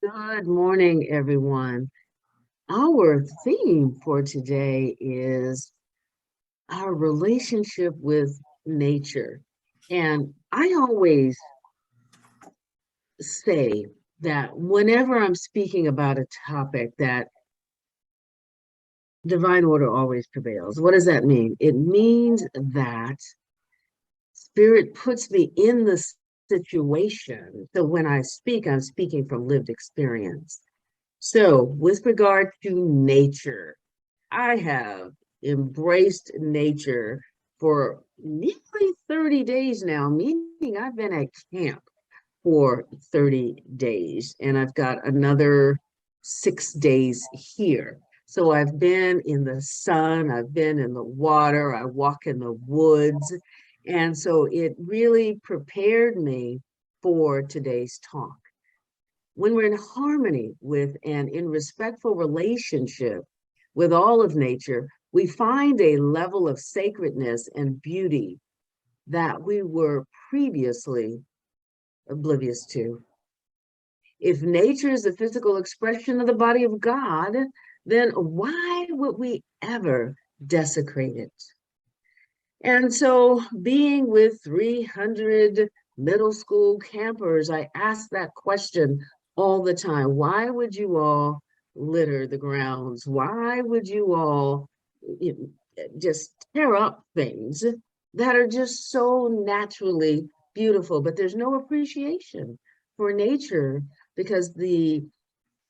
Good morning, everyone. Our theme for today is our relationship with nature. And I always say that whenever I'm speaking about a topic, that divine order always prevails. What does that mean? It means that spirit puts me in the situation. So when I speak, I'm speaking from lived experience. So, with regard to nature, I have embraced nature for nearly 30 days now, meaning I've been at camp for 30 days and I've got another 6 days here. So I've been in the sun, I've been in the water, I walk in the woods. And so it really prepared me for today's talk. When we're in harmony with and in respectful relationship with all of nature, we find a level of sacredness and beauty that we were previously oblivious to. If nature is the physical expression of the body of God, then why would we ever desecrate it? And so, being with 300 middle school campers, I ask that question all the time. Why would you all litter the grounds? Why would you all just tear up things that are just so naturally beautiful? But there's no appreciation for nature because the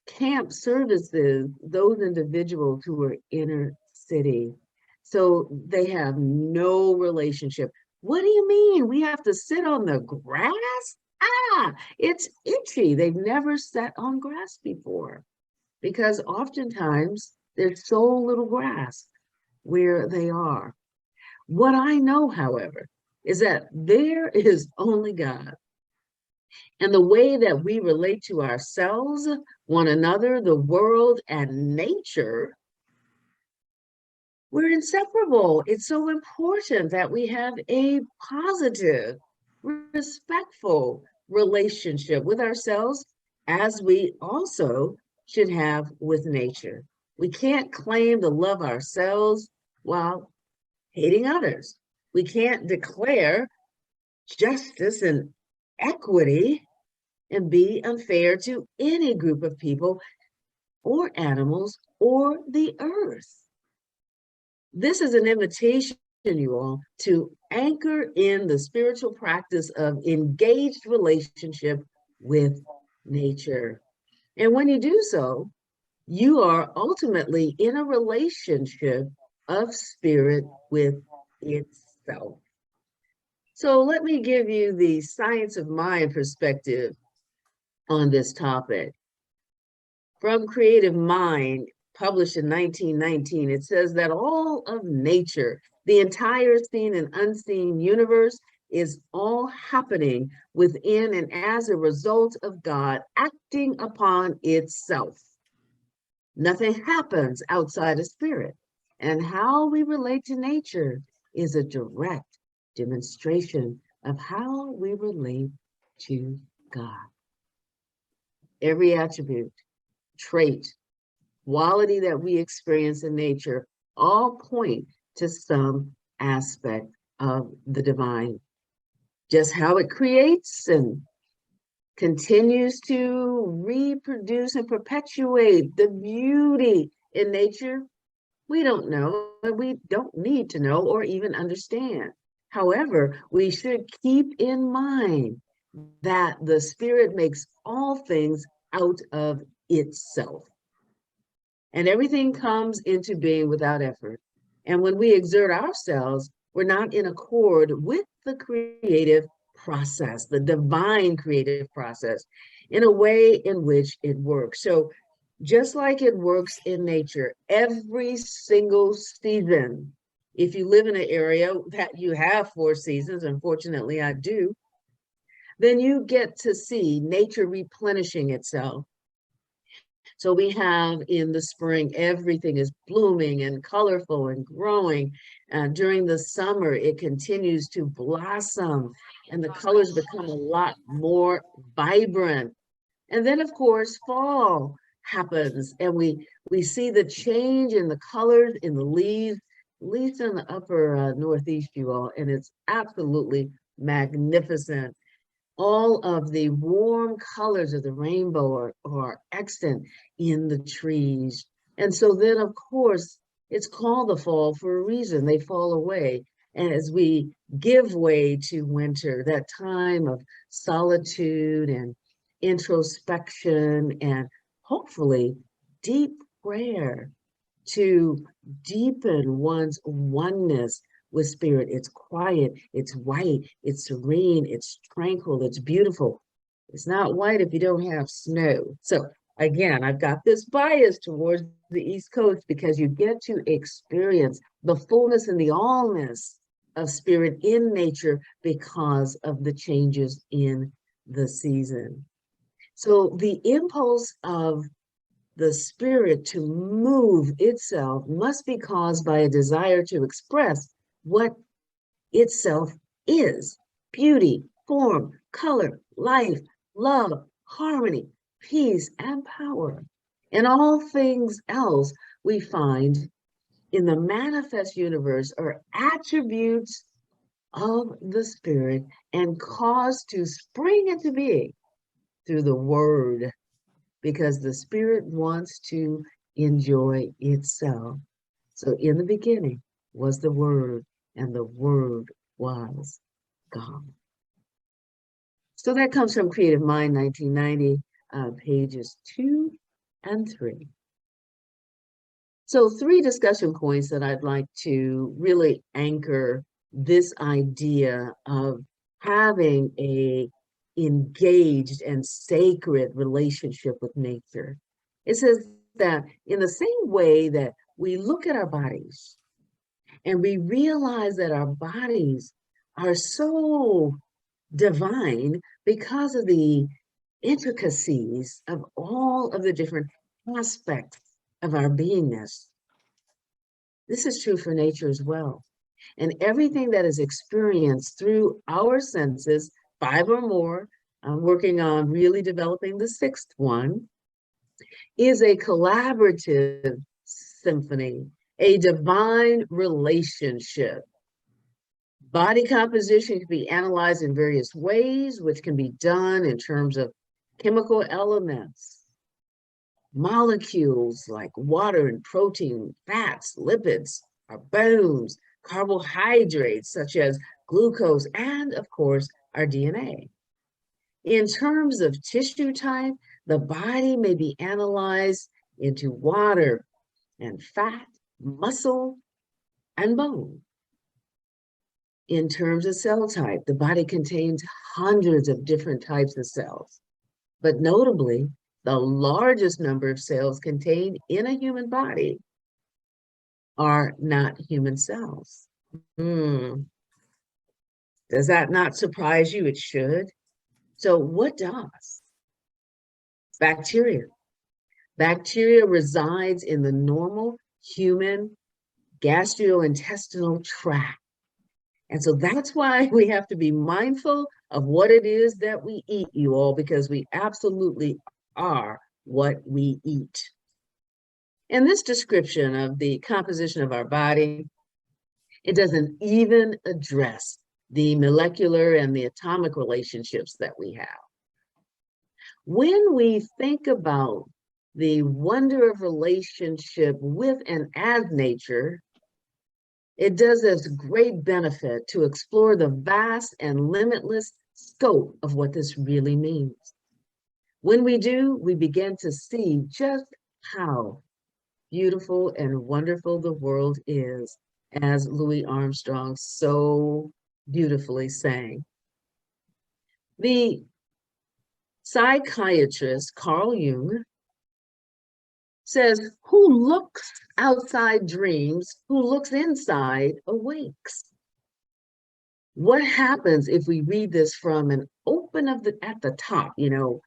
camp services those individuals who are inner city. So they have no relationship. What do you mean? We have to sit on the grass? It's itchy. They've never sat on grass before because oftentimes there's so little grass where they are. What I know, however, is that there is only God. And the way that we relate to ourselves, one another, the world, and nature, we're inseparable. It's so important that we have a positive, respectful relationship with ourselves as we also should have with nature. We can't claim to love ourselves while hating others. We can't declare justice and equity and be unfair to any group of people or animals or the earth. This is an invitation, you all, to anchor in the spiritual practice of engaged relationship with nature. And when you do so, you are ultimately in a relationship of spirit with itself. So let me give you the science of mind perspective on this topic. From Creative Mind, published in 1919, it says that all of nature, the entire seen and unseen universe, is all happening within and as a result of God acting upon itself. Nothing happens outside of spirit. And how we relate to nature is a direct demonstration of how we relate to God. Every attribute, trait, quality that we experience in nature all point to some aspect of the divine. Just how it creates and continues to reproduce and perpetuate the beauty in nature, we don't know, and we don't need to know or even understand. However, we should keep in mind that the spirit makes all things out of itself. And everything comes into being without effort. And when we exert ourselves, we're not in accord with the creative process, the divine creative process, in a way in which it works. So just like it works in nature, every single season, if you live in an area that you have 4 seasons, unfortunately I do, then you get to see nature replenishing itself. So we have in the spring, everything is blooming and colorful and growing. During the summer, it continues to blossom and the colors become a lot more vibrant. And then, of course, fall happens, and we see the change in the colors in the leaves, at least in the upper northeast, you all, and it's absolutely magnificent. All of the warm colors of the rainbow are extant in the trees. And so then, of course, it's called the fall for a reason. They fall away. And as we give way to winter, that time of solitude and introspection and hopefully deep prayer to deepen one's oneness with spirit. It's quiet, it's white, it's serene, it's tranquil, it's beautiful. It's not white if you don't have snow. So again, I've got this bias towards the East Coast because you get to experience the fullness and the allness of spirit in nature because of the changes in the season. So the impulse of the spirit to move itself must be caused by a desire to express what itself is: beauty, form, color, life, love, harmony, peace, and power. And all things else we find in the manifest universe are attributes of the spirit and caused to spring into being through the word, because the spirit wants to enjoy itself. So in the beginning was the word, and the word was God. So that comes from Creative Mind 1990, pages 2 and 3. So 3 discussion points that I'd like to really anchor this idea of having a engaged and sacred relationship with nature. It says that in the same way that we look at our bodies and we realize that our bodies are so divine because of the intricacies of all of the different aspects of our beingness. This is true for nature as well. And everything that is experienced through our senses, 5 or more, I'm working on really developing the 6th one, is a collaborative symphony, a divine relationship. Body composition can be analyzed in various ways, which can be done in terms of chemical elements, molecules like water and protein, fats, lipids, our bones, carbohydrates such as glucose, and of course, our DNA. In terms of tissue type, the body may be analyzed into water and fat, muscle, and bone. In terms of cell type, the body contains hundreds of different types of cells, but notably, the largest number of cells contained in a human body are not human cells. Does that not surprise you? It should. So what does? Bacteria. Bacteria resides in the normal human gastrointestinal tract. And so that's why we have to be mindful of what it is that we eat, you all, because we absolutely are what we eat. And this description of the composition of our body, it doesn't even address the molecular and the atomic relationships that we have. When we think about the wonder of relationship with and as nature, it does us great benefit to explore the vast and limitless scope of what this really means. When we do, we begin to see just how beautiful and wonderful the world is, as Louis Armstrong so beautifully sang. The psychiatrist Carl Jung says, who looks outside dreams, who looks inside awakes. What happens if we read this from an open at the top? You know,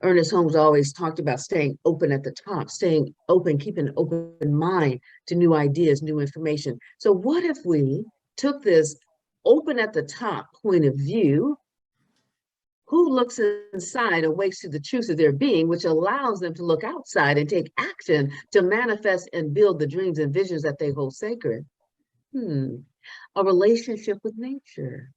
Ernest Holmes always talked about staying open at the top, staying open, keeping an open mind to new ideas, new information. So what if we took this open at the top point of view Who looks inside awakes to the truth of their being, which allows them to look outside and take action to manifest and build the dreams and visions that they hold sacred. A relationship with nature,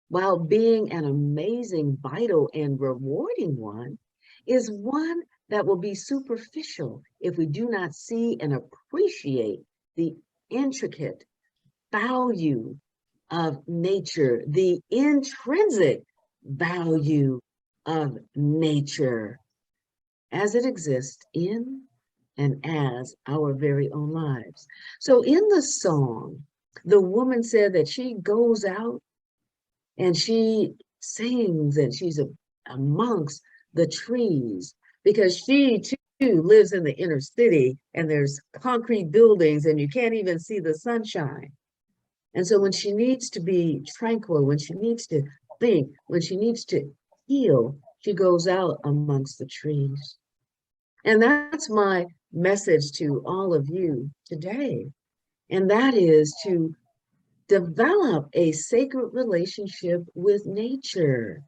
while being an amazing, vital, and rewarding one, is one that will be superficial if we do not see and appreciate the intricate value of nature, the intrinsic value of nature as it exists in and as our very own lives. So in the song, the woman said that she goes out and she sings and she's amongst the trees because she too lives in the inner city and there's concrete buildings and you can't even see the sunshine. And so when she needs to be tranquil, when she needs to think, when she needs to heal, she goes out amongst the trees. And that's my message to all of you today. And that is to develop a sacred relationship with nature.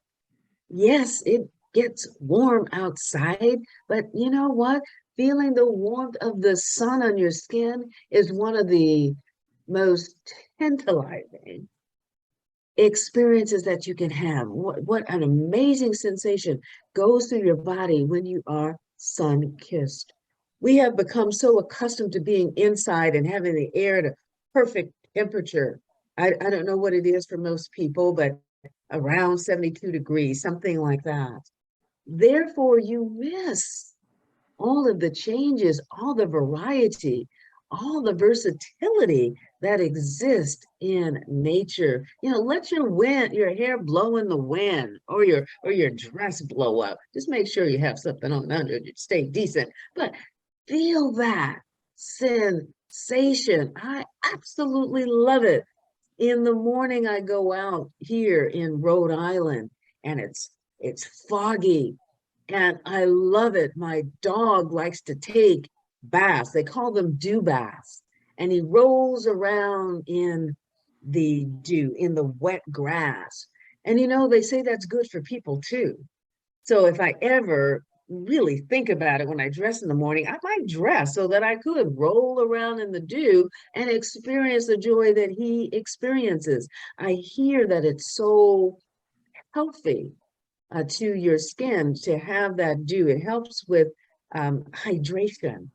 Yes, it gets warm outside, but you know what? Feeling the warmth of the sun on your skin is one of the most tantalizing experiences that you can have. What an amazing sensation goes through your body when you are sun-kissed. We have become so accustomed to being inside and having the air at a perfect temperature. I don't know what it is for most people, but around 72 degrees, something like that. Therefore, you miss all of the changes, all the variety, all the versatility that exists in nature. You know, let your hair blow in the wind or your dress blow up. Just make sure you have something on under to stay decent. But feel that sensation. I absolutely love it. In the morning, I go out here in Rhode Island and it's foggy and I love it. My dog likes to take baths. They call them dew baths. And he rolls around in the dew, in the wet grass. And you know, they say that's good for people too. So if I ever really think about it when I dress in the morning, I might dress so that I could roll around in the dew and experience the joy that he experiences. I hear that it's so healthy to your skin to have that dew. It helps with hydration.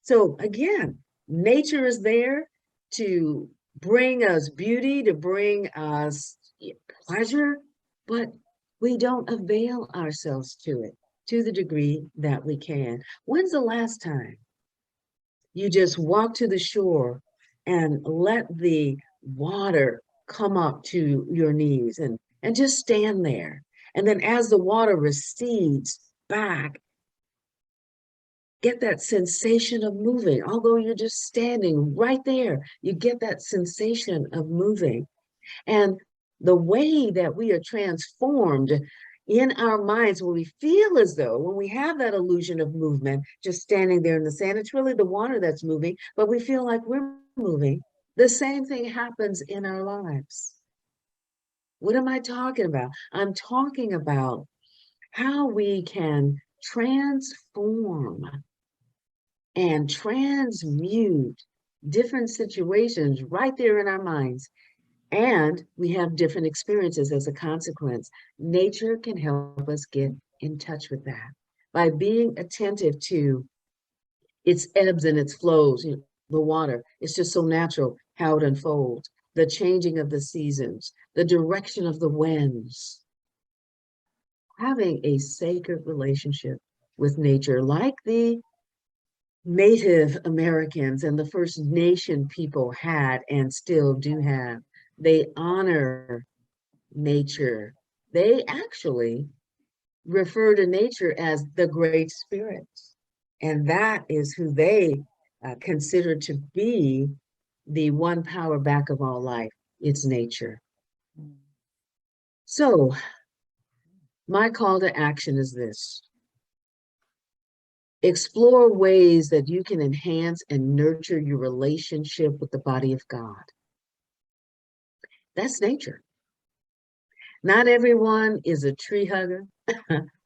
So again, nature is there to bring us beauty, to bring us pleasure, but we don't avail ourselves to it to the degree that we can. When's the last time you just walk to the shore and let the water come up to your knees and just stand there? And then as the water recedes back, get that sensation of moving. Although you're just standing right there, you get that sensation of moving. And the way that we are transformed in our minds when we feel as though, when we have that illusion of movement, just standing there in the sand, it's really the water that's moving, but we feel like we're moving. The same thing happens in our lives. What am I talking about? I'm talking about how we can transform and transmute different situations right there in our minds. And we have different experiences as a consequence. Nature can help us get in touch with that by being attentive to its ebbs and its flows. You know, the water, it's just so natural how it unfolds, the changing of the seasons, the direction of the winds. Having a sacred relationship with nature, like the Native Americans and the First Nation people had and still do have. They honor nature. They actually refer to nature as the Great Spirit. And that is who they consider to be the one power back of all life. It's nature. So my call to action is this. Explore ways that you can enhance and nurture your relationship with the body of God. That's nature. Not everyone is a tree hugger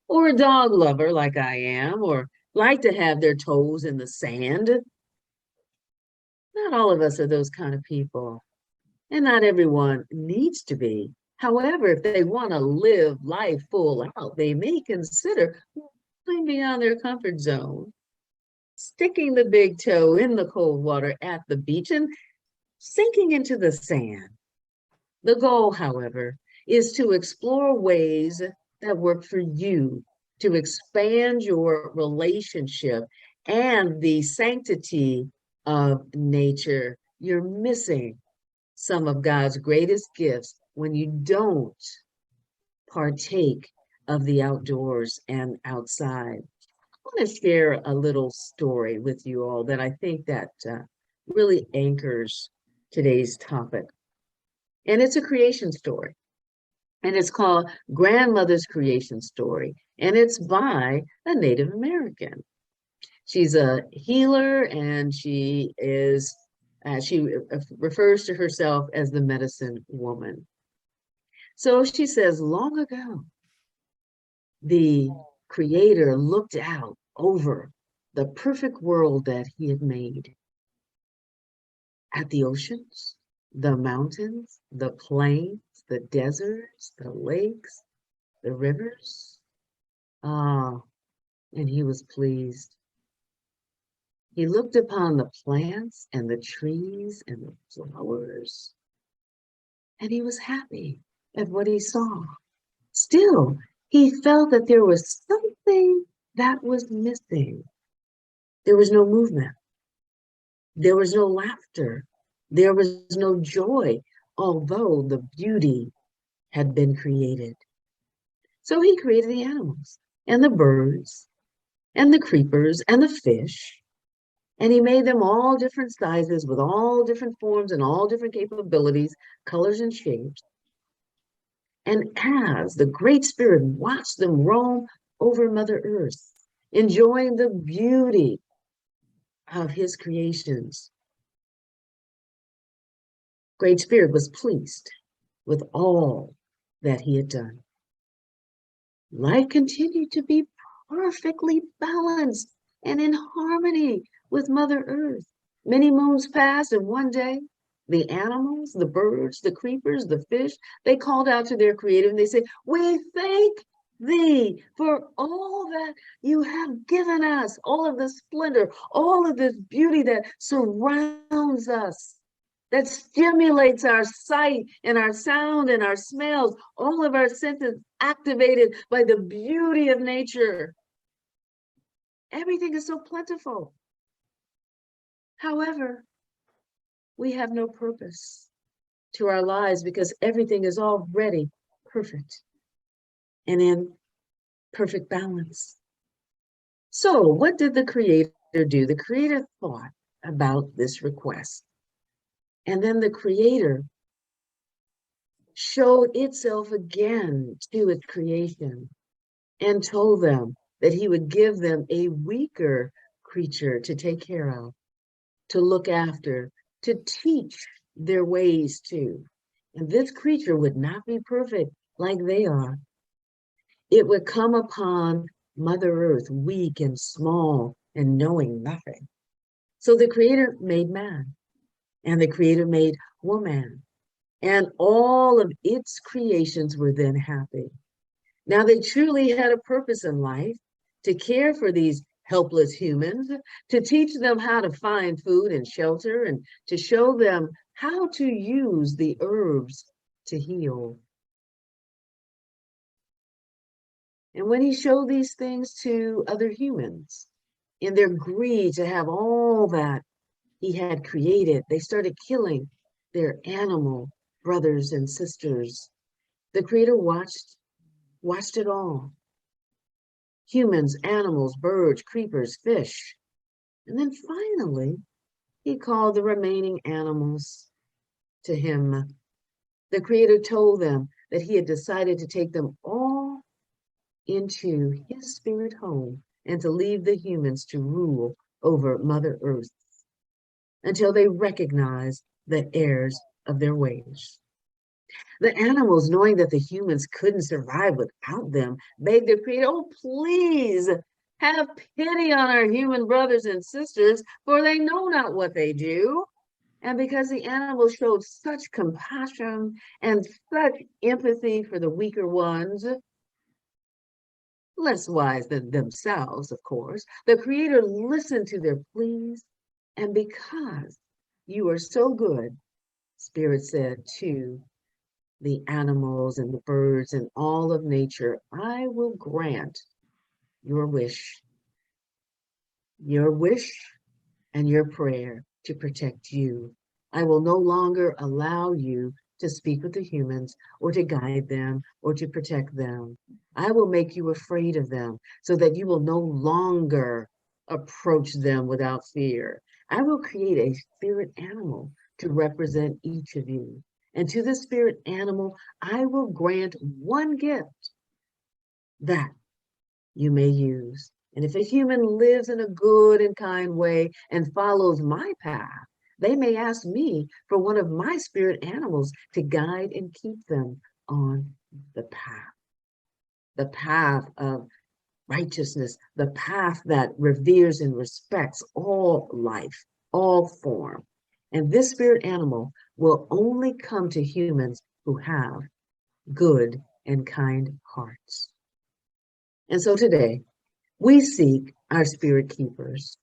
or a dog lover like I am, or like to have their toes in the sand. Not all of us are those kind of people, and not everyone needs to be. However, if they want to live life full out, they may consider going beyond their comfort zone, sticking the big toe in the cold water at the beach and sinking into the sand. The goal, however, is to explore ways that work for you to expand your relationship and the sanctity of nature. You're missing some of God's greatest gifts when you don't partake of the outdoors and outside. I want to share a little story with you all that I think that really anchors today's topic. And it's a creation story. And it's called Grandmother's Creation Story. And it's by a Native American. She's a healer, and she refers to herself as the medicine woman. So she says, long ago, the creator looked out over the perfect world that he had made, at the oceans, the mountains, the plains, the deserts, the lakes, the rivers. Ah, and he was pleased. He looked upon the plants and the trees and the flowers, and he was happy at what he saw. Still, he felt that there was something that was missing. There was no movement. There was no laughter. There was no joy, although the beauty had been created. So he created the animals and the birds and the creepers and the fish. And he made them all different sizes with all different forms and all different capabilities, colors and shapes. And as the Great Spirit watched them roam over Mother Earth, enjoying the beauty of his creations, Great Spirit was pleased with all that he had done. Life continued to be perfectly balanced and in harmony with Mother Earth. Many moons passed, and one day, the animals, the birds, the creepers, the fish, they called out to their creator and they said, we thank thee for all that you have given us, all of the splendor, all of this beauty that surrounds us, that stimulates our sight and our sound and our smells, all of our senses activated by the beauty of nature. Everything is so plentiful. However, we have no purpose to our lives because everything is already perfect and in perfect balance. So what did the Creator do? The Creator thought about this request. And then the Creator showed itself again to its creation and told them that he would give them a weaker creature to take care of, to look after, to teach their ways to. And this creature would not be perfect like they are. It would come upon Mother Earth, weak and small and knowing nothing. So the Creator made man, and the Creator made woman, and all of its creations were then happy. Now they truly had a purpose in life, to care for these helpless humans, to teach them how to find food and shelter, and to show them how to use the herbs to heal. And when he showed these things to other humans, in their greed to have all that he had created, they started killing their animal brothers and sisters. The Creator watched it all. Humans, animals, birds, creepers, fish. And then finally, he called the remaining animals to him. The Creator told them that he had decided to take them all into his spirit home and to leave the humans to rule over Mother Earth until they recognize the heirs of their ways. The animals, knowing that the humans couldn't survive without them, begged the Creator, oh, please have pity on our human brothers and sisters, for they know not what they do. And because the animals showed such compassion and such empathy for the weaker ones, less wise than themselves, of course, the Creator listened to their pleas. And because you are so good, Spirit said to the animals and the birds and all of nature, I will grant your wish and your prayer to protect you. I will no longer allow you to speak with the humans or to guide them or to protect them. I will make you afraid of them so that you will no longer approach them without fear. I will create a spirit animal to represent each of you. And to the spirit animal, I will grant one gift that you may use. And if a human lives in a good and kind way and follows my path, they may ask me for one of my spirit animals to guide and keep them on the path of righteousness, the path that reveres and respects all life, all form. And this spirit animal will only come to humans who have good and kind hearts. And so today, we seek our spirit keepers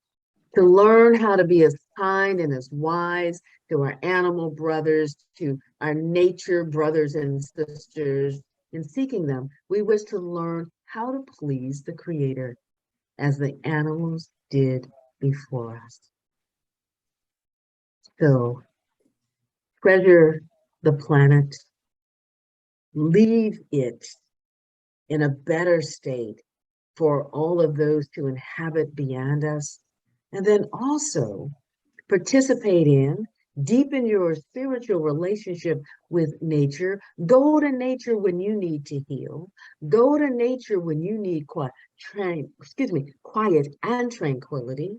to learn how to be as kind and as wise to our animal brothers, to our nature brothers and sisters. In seeking them, we wish to learn how to please the Creator as the animals did before us. So treasure the planet, leave it in a better state for all of those to inhabit beyond us. And then also participate in, deepen your spiritual relationship with nature. Go to nature when you need to heal. Go to nature when you need quiet and tranquility.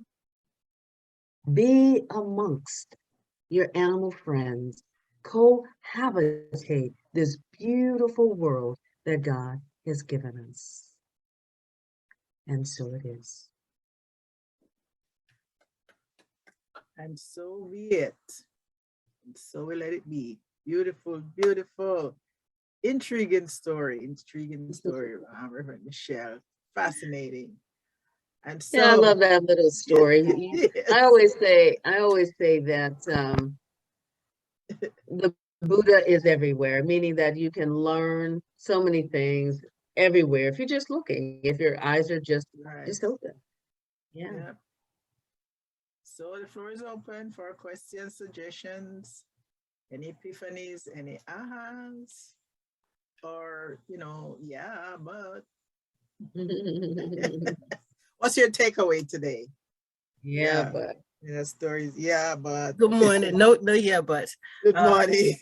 Be amongst your animal friends. Cohabitate this beautiful world that God has given us. And so it is. And so be it. And so we let it be. Beautiful, beautiful, intriguing story, Reverend Michele. Fascinating. And so yeah, I love that little story. Yes. I always say that the Buddha is everywhere, meaning that you can learn so many things everywhere if you're just looking, if your eyes are just open. Yeah. So the floor is open for questions, suggestions, any epiphanies, any ahas, or but what's your takeaway today? But stories. But good morning. No, yeah, but good morning.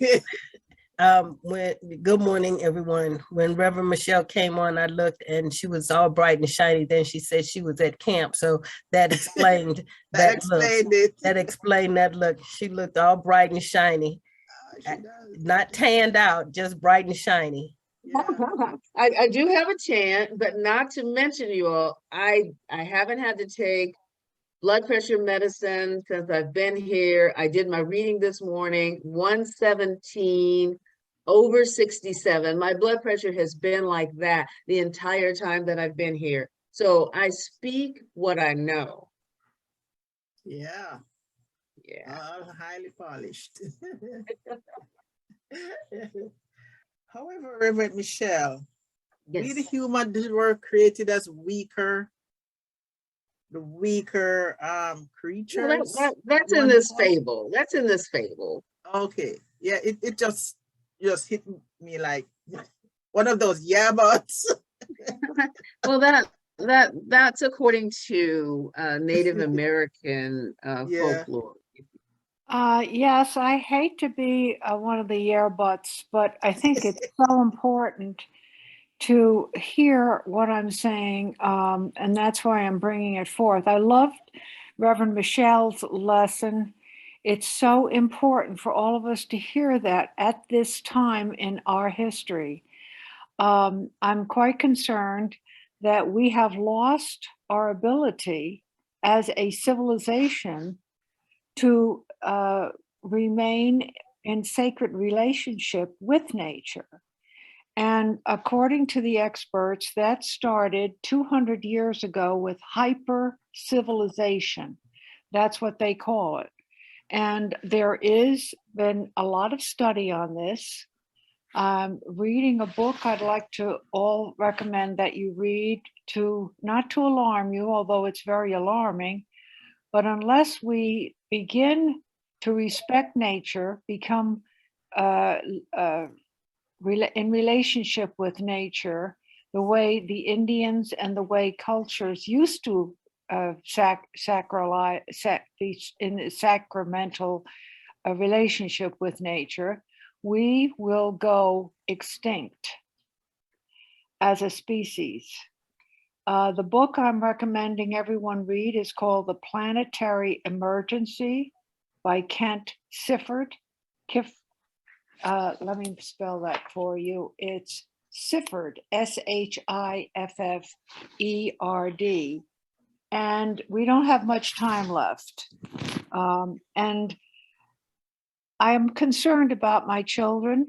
Good morning, everyone. When Reverend Michele came on, I looked and she was all bright and shiny. Then she said she was at camp, so that explained that explained look. it. That explained that look. She looked all bright and shiny, not tanned out, just bright and shiny. Yeah. I do have a chant, but not to mention you all, I haven't had to take blood pressure medicine since I've been here. I did my reading this morning, 117 over 67. My blood pressure has been like that the entire time that I've been here. So I speak what I know. Yeah. Highly polished. However, Reverend Michele, we the human were created as weaker creatures. That's in this fable. That's in this fable. Okay. Yeah, it just hit me like one of those buts. Well, that's according to Native American folklore. Yes, I hate to be one of the yearbutts, but I think it's so important to hear what I'm saying, and that's why I'm bringing it forth. I loved Reverend Michele's lesson, It's so important for all of us to hear that at this time in our history. I'm quite concerned that we have lost our ability as a civilization to remain in sacred relationship with nature. And according to the experts, that started 200 years ago with hyper civilization. That's what they call it. And there is been a lot of study on this. Reading a book I'd like to all recommend that you read, to not to alarm you, although it's very alarming, but unless we begin to respect nature, become in relationship with nature, the way the Indians and the way cultures used to in a sacramental relationship with nature, we will go extinct as a species. The book I'm recommending everyone read is called The Planetary Emergency by Kent Sifford. Let me spell that for you. It's Sifford, Sifferd. And we don't have much time left. And I am concerned about my children,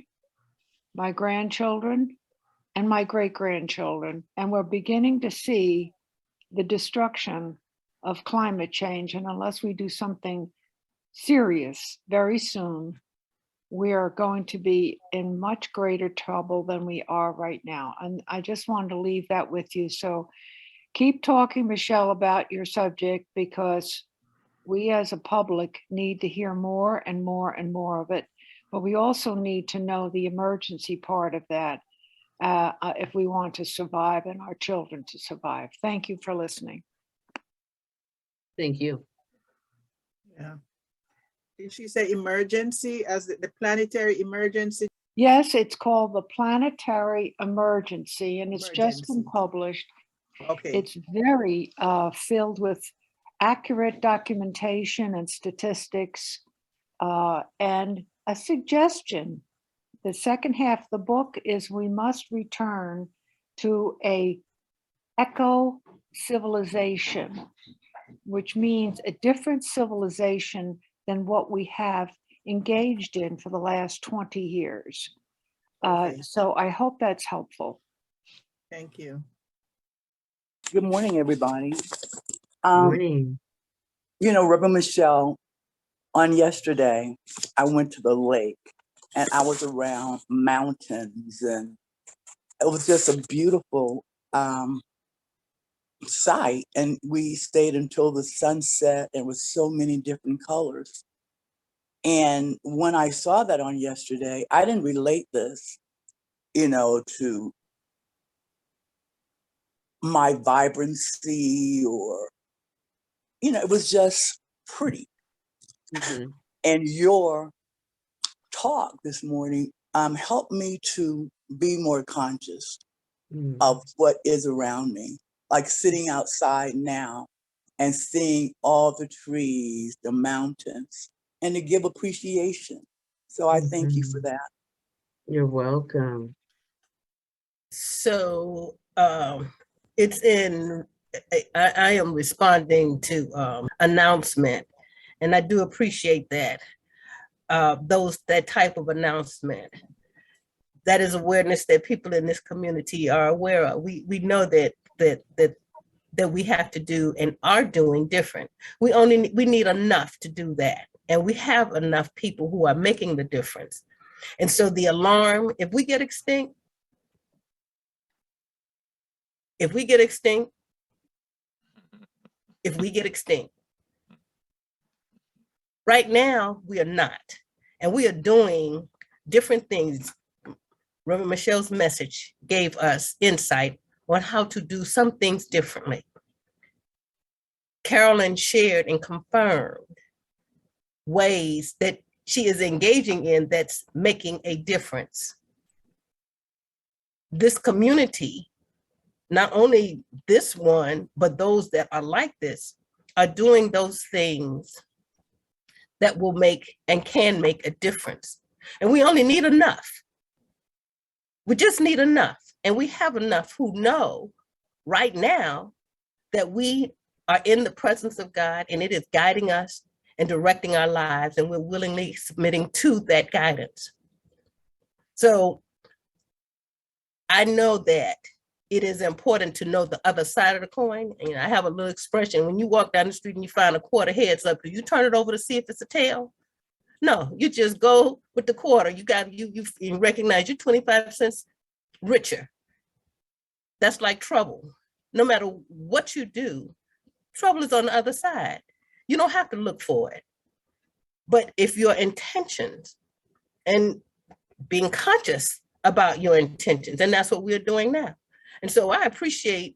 my grandchildren, and my great-grandchildren. And we're beginning to see the destruction of climate change. And unless we do something serious very soon, we are going to be in much greater trouble than we are right now. And I just wanted to leave that with you. So keep talking, Michele, about your subject, because we as a public need to hear more and more and more of it. But we also need to know the emergency part of that if we want to survive and our children to survive. Thank you for listening. Thank you. Yeah. Did she say emergency as the planetary emergency? Yes, it's called The Planetary Emergency, and it's just been published. Okay. It's very filled with accurate documentation and statistics and a suggestion. The second half of the book is we must return to a eco-civilization, which means a different civilization than what we have engaged in for the last 20 years. Okay. So I hope that's helpful. Thank you. Good morning, everybody. Morning. You know, Reverend Michele, on yesterday, I went to the lake and I was around mountains, and it was just a beautiful sight. And we stayed until the sunset, and with so many different colors. And when I saw that on yesterday, I didn't relate this, you know, to my vibrancy or, you know, it was just pretty. Mhm. And your talk this morning helped me to be more conscious Mm. of what is around me, like sitting outside now and seeing all the trees, the mountains, and to give appreciation. So I thank you for Mhm. that. You're welcome. So it's in, I am responding to announcement, and I do appreciate that. That type of announcement. That is awareness that people in this community are aware of. We know that we have to do and are doing different. We need enough to do that. And we have enough people who are making the difference. And so the alarm, if we get extinct, right now we are not. And we are doing different things. Reverend Michele's message gave us insight on how to do some things differently. Carolyn shared and confirmed ways that she is engaging in that's making a difference. This community, not only this one, but those that are like this, are doing those things that will make and can make a difference. And we only need enough. We just need enough. And we have enough who know right now that we are in the presence of God and it is guiding us and directing our lives, and we're willingly submitting to that guidance. So I know that it is important to know the other side of the coin. And I have a little expression: when you walk down the street and you find a quarter heads up, do you turn it over to see if it's a tail? No, you just go with the quarter. You recognize you're 25 cents richer. That's like trouble. No matter what you do, trouble is on the other side. You don't have to look for it. But if your intentions and being conscious about your intentions, and that's what we're doing now. And so I appreciate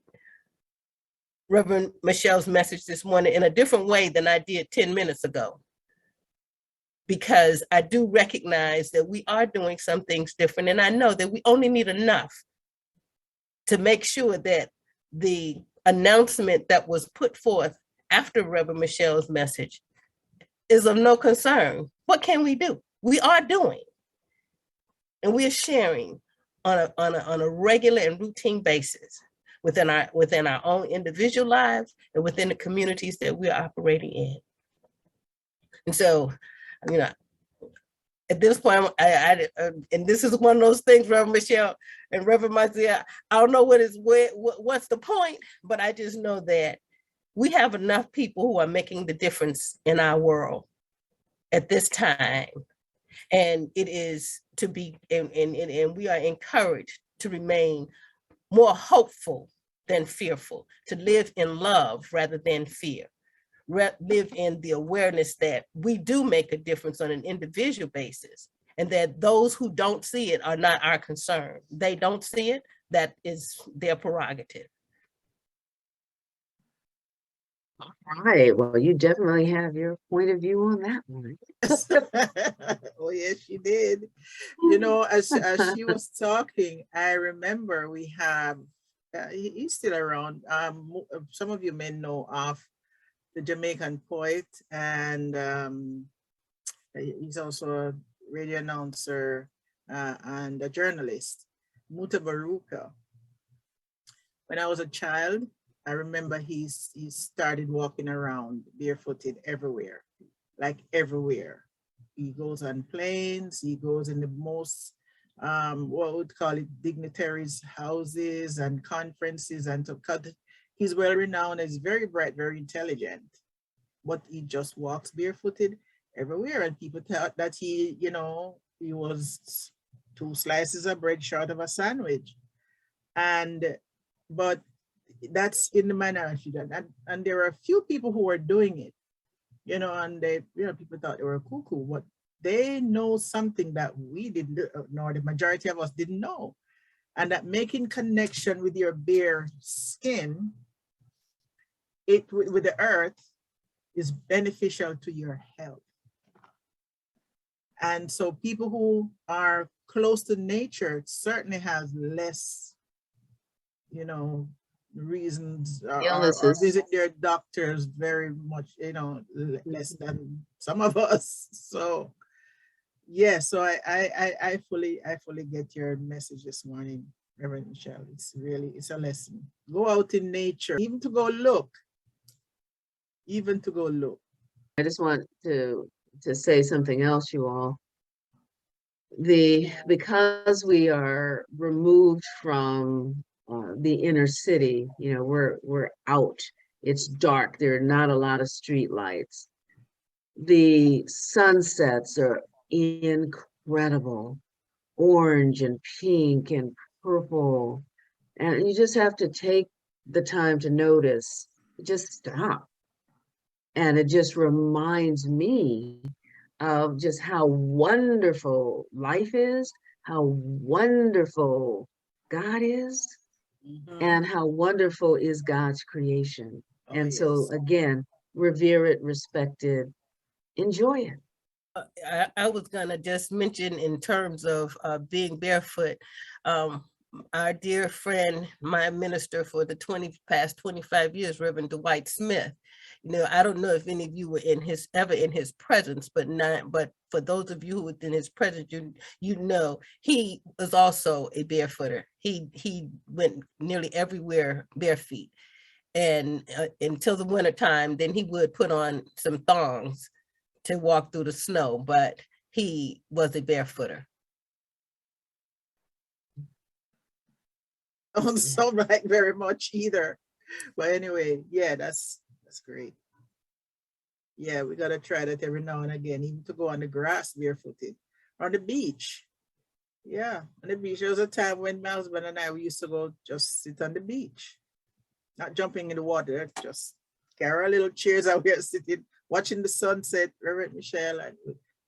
Reverend Michele's message this morning in a different way than I did 10 minutes ago, because I do recognize that we are doing some things different. And I know that we only need enough to make sure that the announcement that was put forth after Reverend Michele's message is of no concern. What can we do? We are doing, and we are sharing on a regular and routine basis within our own individual lives and within the communities that we're operating in. And so, you know, at this point, and this is one of those things, Reverend Michele and Reverend Marcia, I don't know what's the point, but I just know that we have enough people who are making the difference in our world at this time. And it is to be, and we are encouraged to remain more hopeful than fearful, to live in love rather than fear, live in the awareness that we do make a difference on an individual basis, and that those who don't see it are not our concern. They don't see it, that is their prerogative. All right, well, you definitely have your point of view on that one. Oh, yes, she did. You know, as she was talking, I remember we have, he's still around. Some of you may know of the Jamaican poet, and he's also a radio announcer and a journalist, Muta Baruka. When I was a child, I remember he started walking around barefooted everywhere, like everywhere. He goes on planes, he goes in the most, what would call it, dignitaries' houses and conferences, and to cut. He's well renowned, he's very bright, very intelligent, but he just walks barefooted everywhere. And people thought that he, you know, he was 2 slices of bread short of a sandwich. But that's in the minority, and there are a few people who are doing it, you know, and they, you know, people thought they were cuckoo, but they know something that we didn't know, the majority of us didn't know, and that making connection with your bare skin, with the earth, is beneficial to your health. And so people who are close to nature certainly have less, you know, reasons or visit their doctors very much, you know, less than some of us. So yeah, so I fully get your message this morning, Reverend Michele. It's really, it's a lesson. Go out in nature, even to go look. I just want to say something else, you all. Because we are removed from the inner city, you know, we're out. It's dark. There are not a lot of street lights. The sunsets are incredible, orange and pink and purple, and you just have to take the time to notice. Just stop, and it just reminds me of just how wonderful life is, how wonderful God is, and how wonderful is God's creation. And so again, revere it, respect it, enjoy it. I was gonna just mention in terms of being barefoot, our dear friend, my minister for the past 25 years, Reverend Dwight Smith, You know, I don't know if any of you were ever in his presence, but for those of you who were in his presence, you know he was also a barefooter. He went nearly everywhere bare feet, and until the winter time, then he would put on some thongs to walk through the snow, but he was a barefooter. I don't sound like very much either. But anyway, yeah, that's great. Yeah, we gotta try that every now and again, even to go on the grass barefooted. On the beach. Yeah, on the beach. There was a time when my husband and I we used to go just sit on the beach. Not jumping in the water, just carry our little chairs out here sitting, watching the sunset, Reverend Michele, and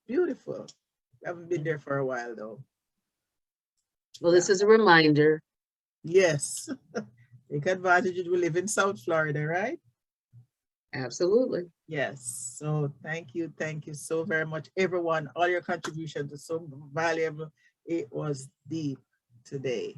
beautiful. I haven't been there for a while though. Well, this is a reminder. Yes. Take advantage. We live in South Florida, right? Absolutely. Yes. So thank you so very much, everyone. All your contributions are so valuable. It was deep today.